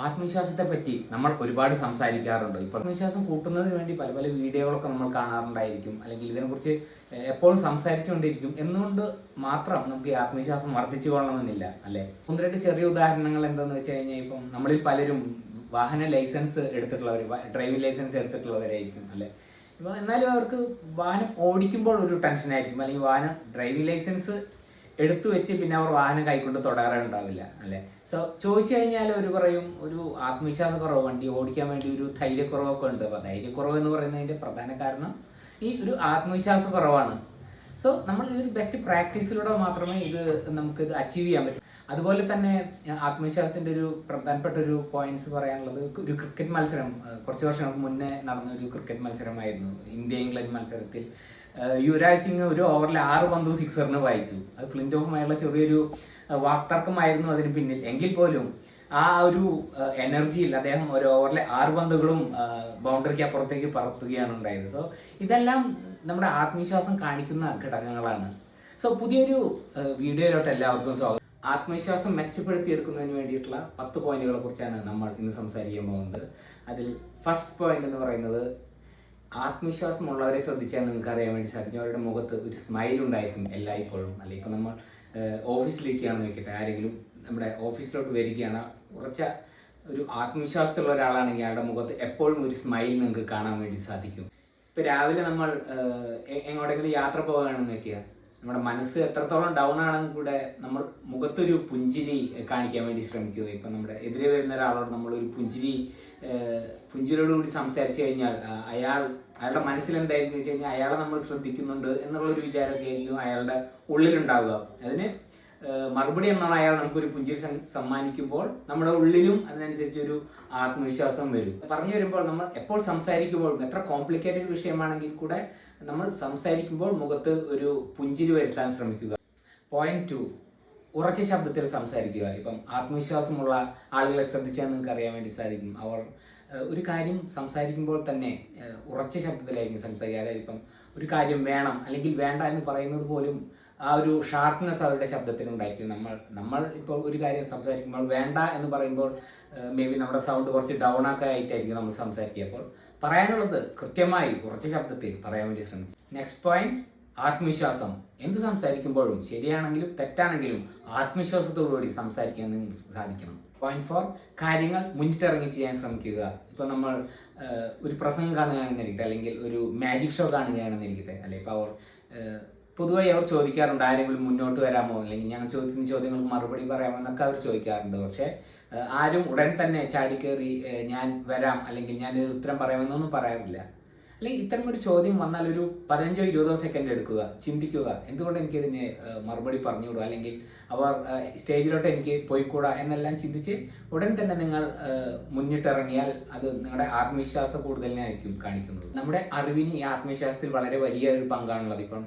ആത്മവിശ്വാസത്തെ പറ്റി നമ്മൾ ഒരുപാട് സംസാരിക്കാറുണ്ട്. ഇപ്പോൾ ആത്മവിശ്വാസം കൂട്ടുന്നതിന് വേണ്ടി പല പല വീഡിയോകളൊക്കെ നമ്മൾ കാണാറുണ്ടായിരിക്കും, അല്ലെങ്കിൽ ഇതിനെക്കുറിച്ച് എപ്പോഴും സംസാരിച്ചുകൊണ്ടിരിക്കും. എന്നുകൊണ്ട് മാത്രം നമുക്ക് ഈ ആത്മവിശ്വാസം വർദ്ധിച്ചു കൊള്ളണമെന്നില്ല, അല്ലേ? ഒന്ന് രണ്ട് ചെറിയ ഉദാഹരണങ്ങൾ എന്താണെന്ന് വെച്ച് കഴിഞ്ഞാൽ, ഇപ്പം നമ്മളിൽ പലരും വാഹന ലൈസൻസ് എടുത്തിട്ടുള്ളവർ, ഡ്രൈവിംഗ് ലൈസൻസ് എടുത്തിട്ടുള്ളവരായിരിക്കും, അല്ലേ? ഇപ്പോൾ എന്നാലും അവർക്ക് വാഹനം ഓടിക്കുമ്പോൾ ഒരു ടെൻഷനായിരിക്കും, അല്ലെങ്കിൽ വാഹനം ഡ്രൈവിംഗ് ലൈസൻസ് എടുത്തു വെച്ച് പിന്നെ അവർ വാഹനം കൈക്കൊണ്ട് തൊടാറുണ്ടാവില്ല, അല്ലേ? സോ ചോദിച്ചു കഴിഞ്ഞാൽ അവർ പറയും ഒരു ആത്മവിശ്വാസക്കുറവ്, വണ്ടി ഓടിക്കാൻ വേണ്ടി ഒരു ധൈര്യക്കുറവൊക്കെ ഉണ്ട്. അപ്പോൾ ധൈര്യക്കുറവ് എന്ന് പറയുന്നതിൻ്റെ പ്രധാന കാരണം ഈ ഒരു ആത്മവിശ്വാസക്കുറവാണ്. സോ നമ്മൾ ഇതൊരു ബെസ്റ്റ് പ്രാക്ടീസിലൂടെ മാത്രമേ നമുക്കിത് അച്ചീവ് ചെയ്യാൻ പറ്റൂ. അതുപോലെ തന്നെ ആത്മവിശ്വാസത്തിൻ്റെ ഒരു പ്രധാനപ്പെട്ട ഒരു പോയിന്റ്സ് പറയാനുള്ളത്, ഒരു ക്രിക്കറ്റ് മത്സരം കുറച്ച് വർഷങ്ങൾക്ക് മുന്നേ നടന്ന ഒരു ക്രിക്കറ്റ് മത്സരമായിരുന്നു. ഇന്ത്യ ഇംഗ്ലണ്ട് മത്സരത്തിൽ യുവരാജ് സിംഗ് ഒരു ഓവറിൽ 6 പന്ത് സിക്സറിന് വായിച്ചു. അത് ഫ്ലിന്റ് ഓഫുമായുള്ള ചെറിയൊരു വാക്തർക്കമായിരുന്നു അതിന് പിന്നിൽ. എങ്കിൽ പോലും ആ ഒരു എനർജിയിൽ അദ്ദേഹം ഒരു ഓവറിലെ 6 പന്തുകളും ബൗണ്ടറിക്ക് അപ്പുറത്തേക്ക് പറത്തുകയാണ് ഉണ്ടായത്. സോ ഇതെല്ലാം നമ്മുടെ ആത്മവിശ്വാസം കാണിക്കുന്ന ഘടകങ്ങളാണ്. സോ പുതിയൊരു വീഡിയോയിലോട്ട് എല്ലാവർക്കും സ്വാഗതം. ആത്മവിശ്വാസം മെച്ചപ്പെടുത്തിയെടുക്കുന്നതിന് വേണ്ടിയിട്ടുള്ള 10 പോയിന്റുകളെ കുറിച്ചാണ് നമ്മൾ ഇന്ന് സംസാരിക്കാൻ പോകുന്നത്. അതിൽ ഫസ്റ്റ് പോയിന്റ് എന്ന് പറയുന്നത്, ആത്മവിശ്വാസമുള്ളവരെ ശ്രദ്ധിച്ചാൽ നിങ്ങൾക്ക് അറിയാൻ വേണ്ടി സാധിക്കും, അവരുടെ മുഖത്ത് ഒരു സ്മൈൽ ഉണ്ടായിരിക്കും എല്ലായ്പ്പോഴും, അല്ലെ? ഇപ്പം നമ്മൾ ഓഫീസിലിരിക്കുകയാണെന്ന് വെക്കട്ടെ, ആരെങ്കിലും നമ്മുടെ ഓഫീസിലോട്ട് വരികയാണ്, ഉറച്ച ഒരു ആത്മവിശ്വാസത്തിലുള്ള ഒരാളാണെങ്കിൽ അയാളുടെ മുഖത്ത് എപ്പോഴും ഒരു സ്മൈൽ നിങ്ങൾക്ക് കാണാൻ വേണ്ടി സാധിക്കും. ഇപ്പം രാവിലെ നമ്മൾ എങ്ങോട്ടെങ്കിലും യാത്ര പോവുകയാണെന്ന് വെക്കുക, നമ്മുടെ മനസ്സ് എത്രത്തോളം ഡൗൺ ആണെങ്കിൽ കൂടെ നമ്മൾ മുഖത്തൊരു പുഞ്ചിരി കാണിക്കാൻ വേണ്ടി ശ്രമിക്കുക. ഇപ്പം നമ്മുടെ എതിരെ വരുന്ന ഒരാളോട് നമ്മളൊരു പുഞ്ചിരിയോടുകൂടി സംസാരിച്ചു കഴിഞ്ഞാൽ അയാളുടെ മനസ്സിൽ എന്തായിരിക്കും വെച്ച് കഴിഞ്ഞാൽ അയാളെ നമ്മൾ ശ്രദ്ധിക്കുന്നുണ്ട് എന്നുള്ളൊരു വിചാരമൊക്കെ ആയിരിക്കും അയാളുടെ ഉള്ളിലുണ്ടാവുക. അതിന് മറുപടി എന്നാണ് അയാൾ നമുക്കൊരു പുഞ്ചിരി സമ്മാനിക്കുമ്പോൾ നമ്മുടെ ഉള്ളിലും അതിനനുസരിച്ച് ഒരു ആത്മവിശ്വാസം വരും. പറഞ്ഞു വരുമ്പോൾ നമ്മൾ എപ്പോൾ സംസാരിക്കുമ്പോഴും എത്ര കോംപ്ലിക്കേറ്റഡ് വിഷയമാണെങ്കിൽ കൂടെ നമ്മൾ സംസാരിക്കുമ്പോൾ മുഖത്ത് ഒരു പുഞ്ചിരി വരുത്താൻ ശ്രമിക്കുക. പോയിന്റ് 2, ഉറച്ച ശബ്ദത്തിൽ സംസാരിക്കുക. ഇപ്പം ആത്മവിശ്വാസമുള്ള ആളുകളെ ശ്രദ്ധിച്ചാൽ നിങ്ങൾക്ക് അറിയാൻ വേണ്ടി സാധിക്കും, അവർ ഒരു കാര്യം സംസാരിക്കുമ്പോൾ തന്നെ ഉറച്ച ശബ്ദത്തിലായിരിക്കും സംസാരിക്കുക. അതായത് ഇപ്പം ഒരു കാര്യം വേണം അല്ലെങ്കിൽ വേണ്ട എന്ന് പറയുന്നത് പോലും ആ ഒരു ഷാർപ്നെസ് അവരുടെ ശബ്ദത്തിനുണ്ടായിരിക്കും. നമ്മൾ ഇപ്പോൾ ഒരു കാര്യം സംസാരിക്കുമ്പോൾ വേണ്ട എന്ന് പറയുമ്പോൾ മേ ബി നമ്മുടെ സൗണ്ട് കുറച്ച് ഡൗൺ ഒക്കെ ആയിട്ടായിരിക്കും നമ്മൾ സംസാരിക്കുക. അപ്പോൾ പറയാനുള്ളത് കൃത്യമായി ഉറച്ച ശബ്ദത്തിൽ പറയാൻ വേണ്ടി ശ്രമിക്കും. നെക്സ്റ്റ് പോയിന്റ്, ആത്മവിശ്വാസം. എന്ത് സംസാരിക്കുമ്പോഴും ശരിയാണെങ്കിലും തെറ്റാണെങ്കിലും ആത്മവിശ്വാസത്തോടുകൂടി സംസാരിക്കാൻ നിങ്ങൾക്ക് സാധിക്കണം. പോയിന്റ് 4, കാര്യങ്ങൾ മുന്നിട്ടിറങ്ങി ചെയ്യാൻ ശ്രമിക്കുക. ഇപ്പം നമ്മൾ ഒരു പ്രസംഗം കാണുകയാണെന്നിരിക്കട്ടെ, അല്ലെങ്കിൽ ഒരു മാജിക് ഷോ കാണുകയാണെന്നിരിക്കട്ടെ, അല്ലെ? ഇപ്പോൾ പൊതുവായി അവർ ചോദിക്കാറുണ്ട്, ആരെങ്കിലും മുന്നോട്ട് വരാമോ, അല്ലെങ്കിൽ ഞങ്ങൾ ചോദിക്കുന്ന ചോദ്യങ്ങൾക്ക് മറുപടി പറയാമോ എന്നൊക്കെ അവർ ചോദിക്കാറുണ്ട്. പക്ഷേ ആരും ഉടൻ തന്നെ ചാടിക്കേറി ഞാൻ വരാം അല്ലെങ്കിൽ ഞാൻ ഒരു ഉത്തരം പറയാമെന്നൊന്നും പറയാറില്ല. അല്ലെങ്കിൽ ഇത്തരം ഒരു ചോദ്യം വന്നാൽ ഒരു 15-20 സെക്കൻഡ് എടുക്കുക, ചിന്തിക്കുക, എന്തുകൊണ്ട് എനിക്കിതിന് മറുപടി പറഞ്ഞുകൂടാ, അല്ലെങ്കിൽ അവർ സ്റ്റേജിലോട്ട് എനിക്ക് പോയിക്കൂടാ എന്നെല്ലാം ചിന്തിച്ച് ഉടൻ തന്നെ നിങ്ങൾ മുന്നിട്ടിറങ്ങിയാൽ അത് നിങ്ങളുടെ ആത്മവിശ്വാസ കൂടുതലിനായിരിക്കും കാണിക്കുന്നത്. നമ്മുടെ അറിവിന് ഈ ആത്മവിശ്വാസത്തിൽ വളരെ വലിയ ഒരു പങ്കാണുള്ളത്. ഇപ്പം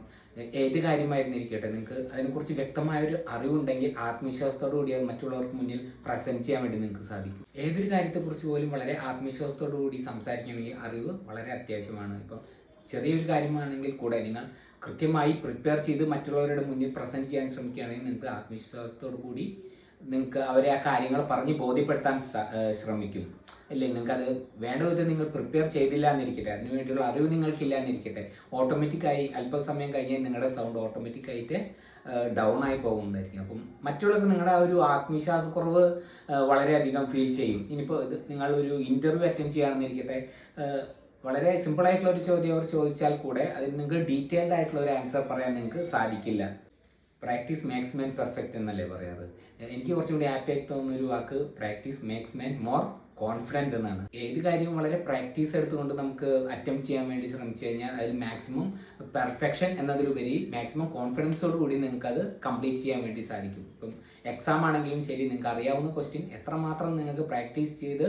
ഏത് കാര്യമായിരുന്നിരിക്കട്ടെ, നിങ്ങൾക്ക് അതിനെക്കുറിച്ച് വ്യക്തമായ ഒരു അറിവുണ്ടെങ്കിൽ ആത്മവിശ്വാസത്തോടു കൂടി അത് മറ്റുള്ളവർക്ക് മുന്നിൽ പ്രസന്റ് ചെയ്യാൻ വേണ്ടി നിങ്ങൾക്ക് സാധിക്കും. ഏതൊരു കാര്യത്തെക്കുറിച്ച് പോലും വളരെ ആത്മവിശ്വാസത്തോടു കൂടി സംസാരിക്കണമെങ്കിൽ അറിവ് വളരെ അത്യാവശ്യമാണ്. ഇപ്പം ചെറിയൊരു കാര്യമാണെങ്കിൽ കൂടെ നിങ്ങൾ കൃത്യമായി പ്രിപ്പയർ ചെയ്ത് മറ്റുള്ളവരുടെ മുന്നിൽ പ്രസന്റ് ചെയ്യാൻ ശ്രമിക്കുകയാണെങ്കിൽ നിങ്ങൾക്ക് ആത്മവിശ്വാസത്തോടു കൂടി നിങ്ങൾക്ക് അവരെ ആ കാര്യങ്ങൾ പറഞ്ഞ് ബോധ്യപ്പെടുത്താൻ ശ്രമിക്കും, അല്ലേ? നിങ്ങൾക്കത് വേണ്ട വിധം നിങ്ങൾ പ്രിപ്പയർ ചെയ്തില്ല എന്നിരിക്കട്ടെ, അതിനുവേണ്ടിയുള്ള അറിവ് നിങ്ങൾക്കില്ല എന്നിരിക്കട്ടെ, ഓട്ടോമാറ്റിക്കായി അല്പസമയം കഴിഞ്ഞാൽ നിങ്ങളുടെ സൗണ്ട് ഓട്ടോമാറ്റിക്കായിട്ട് ഡൗൺ ആയി പോകുന്നതായിരിക്കും. അപ്പം മറ്റുള്ളവർക്ക് നിങ്ങളുടെ ആ ഒരു ആത്മവിശ്വാസക്കുറവ് വളരെയധികം ഫീൽ ചെയ്യും. ഇനിയിപ്പോൾ നിങ്ങൾ ഒരു ഇൻ്റർവ്യൂ അറ്റൻഡ് ചെയ്യുകയാണെന്നിരിക്കട്ടെ, വളരെ സിമ്പിളായിട്ടുള്ള ഒരു ചോദ്യം അവർ ചോദിച്ചാൽ കൂടെ അതിന് നിങ്ങൾക്ക് ഡീറ്റെയിൽഡ് ആയിട്ടുള്ള ഒരു ആൻസർ പറയാൻ നിങ്ങൾക്ക് സാധിക്കില്ല. പ്രാക്ടീസ് മേക്സ് മാൻ പെർഫെക്റ്റ് എന്നല്ലേ പറയാറ്? എനിക്ക് കുറച്ചും കൂടി ആപ്റ്റ് ആയിട്ട് തോന്നുന്ന ഒരു വാക്ക് practice makes man more confident എന്നാണ്. ഏത് കാര്യവും വളരെ പ്രാക്ടീസ് എടുത്തുകൊണ്ട് നമുക്ക് അറ്റംപ്റ്റ് ചെയ്യാൻ വേണ്ടി ശ്രമിച്ചു കഴിഞ്ഞാൽ അതിൽ മാക്സിമം പെർഫെക്ഷൻ എന്നതിലുപരി മാക്സിമം കോൺഫിഡൻസോട് കൂടി നിങ്ങൾക്ക് അത് കംപ്ലീറ്റ് ചെയ്യാൻ വേണ്ടി സാധിക്കും. ഇപ്പം എക്സാം ആണെങ്കിലും ശരി, നിങ്ങൾക്ക് അറിയാവുന്ന ക്വസ്റ്റ്യൻ എത്രമാത്രം നിങ്ങൾക്ക് പ്രാക്ടീസ് ചെയ്ത്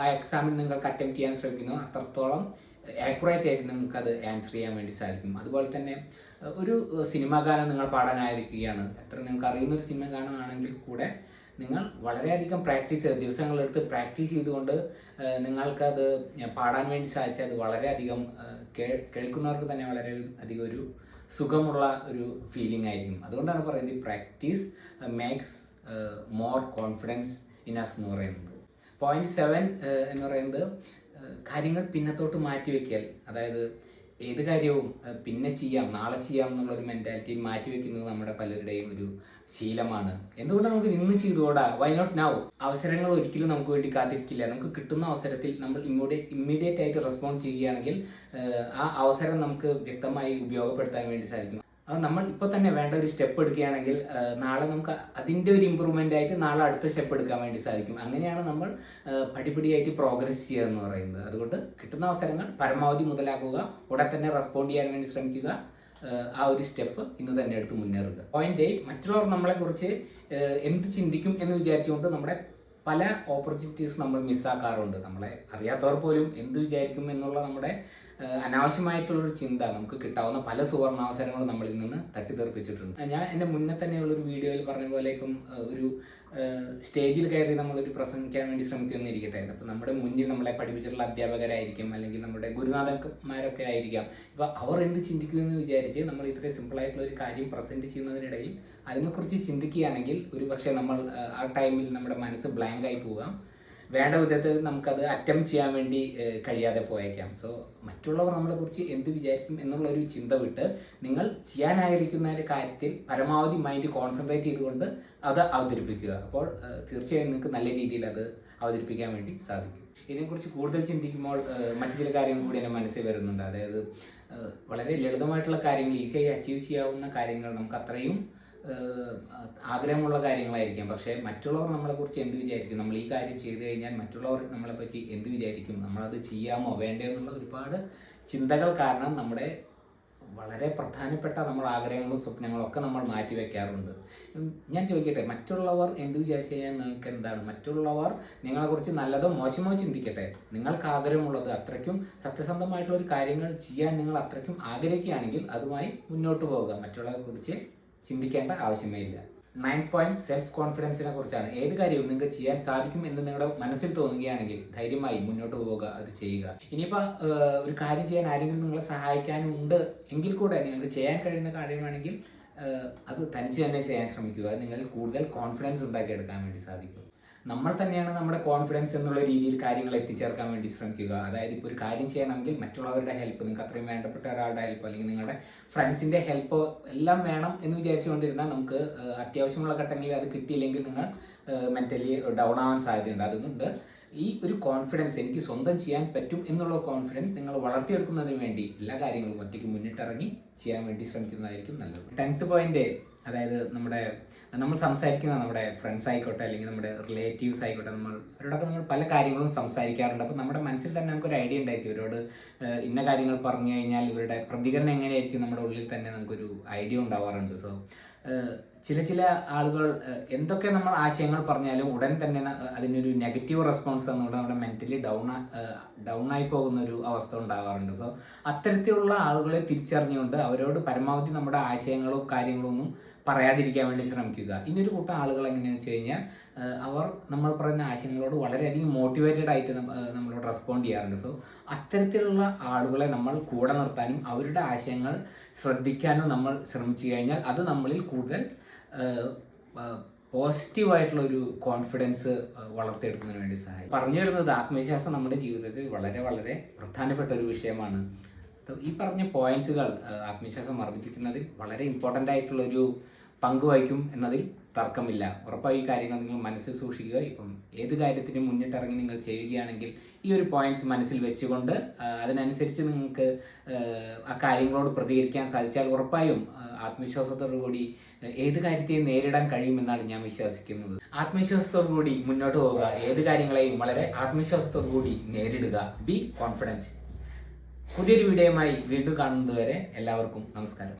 ആ എക്സാമിൽ നിങ്ങൾക്ക് അറ്റംപ്റ്റ് ചെയ്യാൻ ശ്രമിക്കുന്നു അത്രത്തോളം ആക്യുറേറ്റ് ആയിട്ട് നിങ്ങൾക്കത് ആൻസർ ചെയ്യാൻ വേണ്ടി സാധിക്കും. അതുപോലെ തന്നെ ഒരു സിനിമാ ഗാനം നിങ്ങൾ പാടാനായിരിക്കുകയാണ്, എത്ര നിങ്ങൾക്ക് അറിയുന്നൊരു സിനിമ ഗാനമാണെങ്കിൽ കൂടെ നിങ്ങൾ വളരെയധികം ദിവസങ്ങളെടുത്ത് പ്രാക്ടീസ് ചെയ്തുകൊണ്ട് നിങ്ങൾക്കത് പാടാൻ വേണ്ടി സാധിച്ചാൽ അത് വളരെയധികം കേൾക്കുന്നവർക്ക് തന്നെ വളരെ അധികം ഒരു സുഖമുള്ള ഒരു ഫീലിംഗ് ആയിരിക്കും. അതുകൊണ്ടാണ് പറയുന്നത് practice makes more confidence in us എന്ന് പറയുന്നത്. 0.7 എന്ന് പറയുന്നത് കാര്യങ്ങൾ പിന്നത്തോട്ട് മാറ്റി വെക്കൽ. അതായത് ഏത് കാര്യവും പിന്നെ ചെയ്യാം, നാളെ ചെയ്യാം എന്നുള്ളൊരു മെൻറ്റാലിറ്റിയിൽ മാറ്റി വെക്കുന്നത് നമ്മുടെ പലരുടെയും ഒരു ശീലമാണ്. എന്തുകൊണ്ട് നമുക്ക് ഇന്ന് ചെയ്തുകൂടാ? Why not now? അവസരങ്ങൾ ഒരിക്കലും നമുക്ക് വേണ്ടി കാത്തിരിക്കില്ല. നമുക്ക് കിട്ടുന്ന അവസരത്തിൽ നമ്മൾ ഇമ്മീഡിയറ്റ് ആയിട്ട് റെസ്പോണ്ട് ചെയ്യുകയാണെങ്കിൽ ആ അവസരം നമുക്ക് വ്യക്തമായി ഉപയോഗപ്പെടുത്താൻ വേണ്ടി സാധിക്കും. അത് നമ്മൾ ഇപ്പോൾ തന്നെ വേണ്ട ഒരു സ്റ്റെപ്പ് എടുക്കുകയാണെങ്കിൽ നാളെ നമുക്ക് അതിൻ്റെ ഒരു ഇമ്പ്രൂവ്മെൻ്റ് ആയിട്ട് നാളെ അടുത്ത സ്റ്റെപ്പ് എടുക്കാൻ വേണ്ടി സാധിക്കും. അങ്ങനെയാണ് നമ്മൾ പടിപടിയായിട്ട് പ്രോഗ്രസ് ചെയ്യുക എന്ന് പറയുന്നത്. അതുകൊണ്ട് കിട്ടുന്ന അവസരങ്ങൾ പരമാവധി മുതലാക്കുക, ഉടൻ തന്നെ റെസ്പോണ്ട് ചെയ്യാൻ വേണ്ടി ശ്രമിക്കുക. ആ ഒരു സ്റ്റെപ്പ് ഇന്ന് തന്നെ എടുത്ത് മുന്നേറുക. 0.8 മറ്റുള്ളവർ നമ്മളെക്കുറിച്ച് എന്ത് ചിന്തിക്കും എന്ന് വിചാരിച്ചുകൊണ്ട് നമ്മുടെ പല ഓപ്പർച്യൂണിറ്റീസ് നമ്മൾ മിസ്സാക്കാറുണ്ട്. നമ്മളെ അറിയാത്തവർ പോലും എന്ത് വിചാരിക്കും എന്നുള്ള നമ്മുടെ അനാവശ്യമായിട്ടുള്ളൊരു ചിന്ത നമുക്ക് കിട്ടാവുന്ന പല സുവർണാവസരങ്ങളും നമ്മളിൽ നിന്ന് തട്ടിത്തെറിപ്പിച്ചിട്ടുണ്ട്. ഞാൻ എൻ്റെ മുന്നേ തന്നെയുള്ളൊരു വീഡിയോയിൽ പറഞ്ഞ പോലെ ഇപ്പം ഒരു സ്റ്റേജിൽ കയറി നമ്മളൊരു പ്രസംഗിക്കാൻ വേണ്ടി ശ്രമിക്കുന്നിരിക്കട്ടെ. അപ്പം നമ്മുടെ മുന്നിൽ നമ്മളെ പഠിപ്പിച്ചിട്ടുള്ള അധ്യാപകരായിരിക്കും, അല്ലെങ്കിൽ നമ്മുടെ ഗുരുനാഥന്മാരൊക്കെ ആയിരിക്കാം. ഇപ്പോൾ അവർ എന്ത് ചിന്തിക്കുമെന്ന് വിചാരിച്ച് നമ്മൾ ഇത്രയും സിമ്പിളായിട്ടുള്ള ഒരു കാര്യം പ്രസൻറ്റ് ചെയ്യുന്നതിനിടയിൽ അതിനെക്കുറിച്ച് ചിന്തിക്കുകയാണെങ്കിൽ ഒരു പക്ഷേ നമ്മൾ ആ ടൈമിൽ നമ്മുടെ മനസ്സ് ബ്ലാങ്ക് ആയി പോകാം. വേണ്ട വിധത്തിൽ നമുക്കത് അറ്റംപ്റ്റ് ചെയ്യാൻ വേണ്ടി കഴിയാതെ പോയേക്കാം. സോ മറ്റുള്ളവർ നമ്മളെക്കുറിച്ച് എന്ത് വിചാരിക്കും എന്നുള്ളൊരു ചിന്ത വിട്ട് നിങ്ങൾ ചെയ്യാനായിരിക്കുന്ന ഒരു കാര്യത്തിൽ പരമാവധി മൈൻഡ് കോൺസെൻട്രേറ്റ് ചെയ്തുകൊണ്ട് അത് അവതരിപ്പിക്കുക. അപ്പോൾ തീർച്ചയായും നിങ്ങൾക്ക് നല്ല രീതിയിൽ അത് അവതരിപ്പിക്കാൻ വേണ്ടി സാധിക്കും. ഇതിനെക്കുറിച്ച് കൂടുതൽ ചിന്തിക്കുമ്പോൾ മറ്റു ചില കാര്യങ്ങൾ കൂടി എൻ്റെ മനസ്സിൽ വരുന്നുണ്ട്. അതായത് വളരെ ലളിതമായിട്ടുള്ള കാര്യങ്ങൾ, ഈസിയായി അച്ചീവ് ചെയ്യാവുന്ന കാര്യങ്ങൾ, നമുക്ക് അത്രയും ആഗ്രഹമുള്ള കാര്യങ്ങളായിരിക്കാം. പക്ഷേ മറ്റുള്ളവർ നമ്മളെക്കുറിച്ച് എന്ത് വിചാരിക്കും, നമ്മൾ ഈ കാര്യം ചെയ്തു കഴിഞ്ഞാൽ മറ്റുള്ളവർ നമ്മളെപ്പറ്റി എന്ത് വിചാരിക്കും, നമ്മളത് ചെയ്യാമോ വേണ്ടയോ എന്നുള്ള ഒരുപാട് ചിന്തകൾ കാരണം നമ്മുടെ വളരെ പ്രധാനപ്പെട്ട നമ്മുടെ ആഗ്രഹങ്ങളും സ്വപ്നങ്ങളും ഒക്കെ നമ്മൾ മാറ്റി വയ്ക്കാറുണ്ട്. ഞാൻ ചോദിക്കട്ടെ, മറ്റുള്ളവർ എന്ത് വിചാരിച്ചു കഴിഞ്ഞാൽ നിങ്ങൾക്ക് എന്താണ്? മറ്റുള്ളവർ നിങ്ങളെക്കുറിച്ച് നല്ലതോ മോശമോ ചിന്തിക്കട്ടെ, നിങ്ങൾക്ക് ആഗ്രഹമുള്ളത് അത്രയ്ക്കും സത്യസന്ധമായിട്ടുള്ള ഒരു കാര്യങ്ങൾ ചെയ്യാൻ നിങ്ങൾ അത്രയ്ക്കും ആഗ്രഹിക്കുകയാണെങ്കിൽ അതുമായി മുന്നോട്ട് പോവുക. മറ്റുള്ളവരെ കുറിച്ച് ചിന്തിക്കേണ്ട ആവശ്യമേ ഇല്ല. 9 സെൽഫ് കോൺഫിഡൻസിനെ കുറിച്ചാണ്. ഏത് കാര്യവും നിങ്ങൾക്ക് ചെയ്യാൻ സാധിക്കും എന്ന് നിങ്ങളുടെ മനസ്സിൽ തോന്നുകയാണെങ്കിൽ ധൈര്യമായി മുന്നോട്ട് പോവുക, അത് ചെയ്യുക. ഇനിയിപ്പോൾ ഒരു കാര്യം ചെയ്യാൻ ആരെങ്കിലും നിങ്ങളെ സഹായിക്കാനുണ്ട് എങ്കിൽ കൂടെ നിങ്ങൾക്ക് ചെയ്യാൻ കഴിയുന്ന കാര്യമാണെങ്കിൽ അത് തനിച്ച് തന്നെ ചെയ്യാൻ ശ്രമിക്കുക. നിങ്ങൾക്ക് കൂടുതൽ കോൺഫിഡൻസ് ഉണ്ടാക്കിയെടുക്കാൻ വേണ്ടി സാധിക്കും. നമ്മൾ തന്നെയാണ് നമ്മുടെ കോൺഫിഡൻസ് എന്നുള്ള രീതിയിൽ കാര്യങ്ങൾ എത്തിച്ചേർക്കാൻ വേണ്ടി ശ്രമിക്കുക. അതായത് ഇപ്പോൾ ഒരു കാര്യം ചെയ്യണമെങ്കിൽ മറ്റുള്ളവരുടെ ഹെൽപ്പ്, നിങ്ങൾക്ക് അത്രയും വേണ്ടപ്പെട്ട ഒരാളുടെ ഹെൽപ്പ് അല്ലെങ്കിൽ നിങ്ങളുടെ ഫ്രണ്ട്സിൻ്റെ ഹെൽപ്പ് എല്ലാം വേണം എന്ന് വിചാരിച്ചുകൊണ്ടിരുന്നാൽ നമുക്ക് അത്യാവശ്യമുള്ള ഘട്ടങ്ങളിൽ അത് കിട്ടിയില്ലെങ്കിൽ നിങ്ങൾ മെൻ്റലി ഡൗൺ ആവാൻ സാധ്യതയുണ്ട്. അതുകൊണ്ട് ഈ ഒരു കോൺഫിഡൻസ്, എനിക്ക് സ്വന്തം ചെയ്യാൻ പറ്റും എന്നുള്ള കോൺഫിഡൻസ് നിങ്ങൾ വളർത്തിയെടുക്കുന്നതിന് വേണ്ടി എല്ലാ കാര്യങ്ങളും ഒറ്റയ്ക്ക് മുന്നിട്ടിറങ്ങി ചെയ്യാൻ വേണ്ടി ശ്രമിക്കുന്നതായിരിക്കും നല്ലത്. 10th പോയിന്റ്, അതായത് നമ്മൾ സംസാരിക്കുന്ന നമ്മുടെ ഫ്രണ്ട്സ് ആയിക്കോട്ടെ അല്ലെങ്കിൽ നമ്മുടെ റിലേറ്റീവ്സ് ആയിക്കോട്ടെ, അവരോടൊക്കെ നമ്മൾ പല കാര്യങ്ങളും സംസാരിക്കാറുണ്ട്. അപ്പോൾ നമ്മുടെ മനസ്സിൽ തന്നെ നമുക്കൊരു ഐഡിയ ഉണ്ടായിരിക്കും, ഇവരോട് ഇന്ന കാര്യങ്ങൾ പറഞ്ഞു കഴിഞ്ഞാൽ ഇവരുടെ പ്രതികരണം എങ്ങനെയായിരിക്കും നമ്മുടെ ഉള്ളിൽ തന്നെ നമുക്കൊരു ഐഡിയ ഉണ്ടാവാറുണ്ട്. സോ ചില ആളുകൾ എന്തൊക്കെ നമ്മൾ ആശയങ്ങൾ പറഞ്ഞാലും ഉടൻ തന്നെ അതിനൊരു നെഗറ്റീവ് റെസ്പോൺസ് തന്നുകൊണ്ട് നമ്മുടെ മെൻ്റലി ഡൗൺ ആയി പോകുന്ന ഒരു അവസ്ഥ ഉണ്ടാകാറുണ്ട്. സോ അത്തരത്തിലുള്ള ആളുകളെ തിരിച്ചറിഞ്ഞുകൊണ്ട് അവരോട് പരമാവധി നമ്മുടെ ആശയങ്ങളോ കാര്യങ്ങളോ ഒന്നും പറയാതിരിക്കാൻ വേണ്ടി ശ്രമിക്കുക. ഇനിയൊരു കൂട്ടം ആളുകൾ എങ്ങനെയാണെന്ന് വെച്ച് കഴിഞ്ഞാൽ അവർ നമ്മൾ പറയുന്ന ആശയങ്ങളോട് വളരെയധികം മോട്ടിവേറ്റഡ് ആയിട്ട് നമ്മളോട് റെസ്പോണ്ട് ചെയ്യാറുണ്ട്. സോ അത്തരത്തിലുള്ള ആളുകളെ നമ്മൾ കൂടെ നിർത്താനും അവരുടെ ആശയങ്ങൾ ശ്രദ്ധിക്കാനും നമ്മൾ ശ്രമിച്ചു കഴിഞ്ഞാൽ അത് നമ്മളിൽ കൂടുതൽ പോസിറ്റീവായിട്ടുള്ള ഒരു കോൺഫിഡൻസ് വളർത്തിയെടുക്കുന്നതിന് വേണ്ടി സഹായിക്കും. പറഞ്ഞു വരുന്നത് ആത്മവിശ്വാസം നമ്മുടെ ജീവിതത്തിൽ വളരെ വളരെ പ്രധാനപ്പെട്ട ഒരു വിഷയമാണ്. ഈ പറഞ്ഞ പോയിന്റ്സുകൾ ആത്മവിശ്വാസം വർദ്ധിപ്പിക്കുന്നതിൽ വളരെ ഇമ്പോർട്ടൻ്റ് ആയിട്ടുള്ളൊരു പങ്ക് വഹിക്കും എന്നതിൽ തർക്കമില്ല. ഉറപ്പായി ഈ കാര്യങ്ങൾ നിങ്ങൾ മനസ്സിൽ സൂക്ഷിക്കുക. ഇപ്പം ഏത് കാര്യത്തിനും മുന്നിട്ടിറങ്ങി നിങ്ങൾ ചെയ്യുകയാണെങ്കിൽ ഈ ഒരു പോയിന്റ്സ് മനസ്സിൽ വെച്ചുകൊണ്ട് അതിനനുസരിച്ച് നിങ്ങൾക്ക് ആ കാര്യങ്ങളോട് പ്രതികരിക്കാൻ സാധിച്ചാൽ ഉറപ്പായും ആത്മവിശ്വാസത്തോടു കൂടി ഏത് കാര്യത്തെയും നേരിടാൻ കഴിയുമെന്നാണ് ഞാൻ വിശ്വസിക്കുന്നത്. ആത്മവിശ്വാസത്തോടു കൂടി മുന്നോട്ട് പോവുക, ഏത് കാര്യങ്ങളെയും വളരെ ആത്മവിശ്വാസത്തോടു കൂടി നേരിടുക. Be confident. പുതിയൊരു വീഡിയോയുമായി വീണ്ടും കാണുന്നതുവരെ എല്ലാവർക്കും നമസ്കാരം.